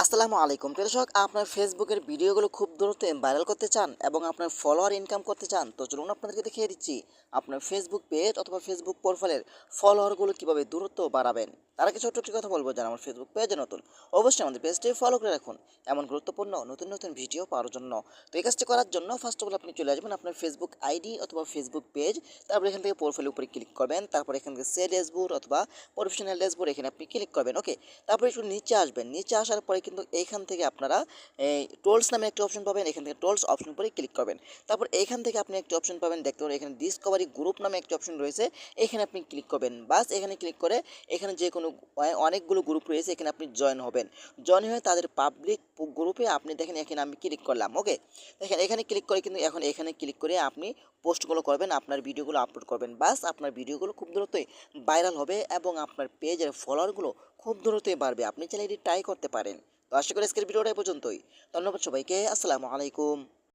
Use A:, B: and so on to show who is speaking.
A: আসসালামু আলাইকুম দর্শক, আপনার ফেসবুকের ভিডিওগুলো খুব দ্রুত ভাইরাল করতে চান এবং আপনার ফলোয়ার ইনকাম করতে চান, তো চলুন আপনাদেরকে দেখিয়ে দিচ্ছি আপনার ফেসবুক পেজ অথবা ফেসবুক প্রোফাইলের ফলোয়ারগুলো কীভাবে দ্রুত বাড়াবেন। তার আগে ছোট্ট একটি কথা বলবো, যারা আমার ফেসবুক পেজে নতুন অবশ্যই আমাদের পেজটি ফলো করে রাখুন এমন গুরুত্বপূর্ণ নতুন নতুন ভিডিও পাওয়ার জন্য। তো এই কাজটি করার জন্য ফার্স্ট অফ অল আপনি চলে আসবেন আপনার ফেসবুক আইডি অথবা ফেসবুক পেজ, তারপর এখান থেকে প্রোফাইলের উপরে ক্লিক করবেন, তারপর এখান থেকে সে ড্যাশবোর্ড অথবা প্রফেশনাল ড্যাশবোর্ড এখানে আপনি ক্লিক করবেন। ওকে, তারপর একটু নিচে আসবেন, নিচে আসার পরে কিন্তু এইখান থেকে আপনারা এই টোলস নামে একটা অপশন পাবেন, এখান থেকে টোলস অপশন পরে ক্লিক করবেন। তারপর এইখান থেকে আপনি একটা অপশন পাবেন, দেখতে পারেন এখানে ডিসকভারি গ্রুপ নামে একটা অপশন রয়েছে, এখানে আপনি ক্লিক করবেন। বাস এখানে ক্লিক করে এখানে যে কোনো অনেকগুলো গ্রুপ রয়েছে, এখানে আপনি জয়েন হবেন। জয়েন হয়ে তাদের পাবলিক গ্রুপে আপনি দেখেন এখানে আমি ক্লিক করলাম। ওকে, দেখেন এখানে ক্লিক করে কিন্তু এখন এখানে ক্লিক করে আপনি পোস্টগুলো করবেন, আপনার ভিডিওগুলো আপলোড করবেন। বাস আপনার ভিডিওগুলো খুব দ্রুতই ভাইরাল হবে এবং আপনার পেজের ফলোয়ারগুলো খুব দ্রুতই বাড়বে। আপনি চাইলে এটি ট্রাই করতে পারেন। তো আশা করি আজকের ভিডিওটা এ পর্যন্তই। ধন্যবাদ সবাইকে। আসসালামু আলাইকুম।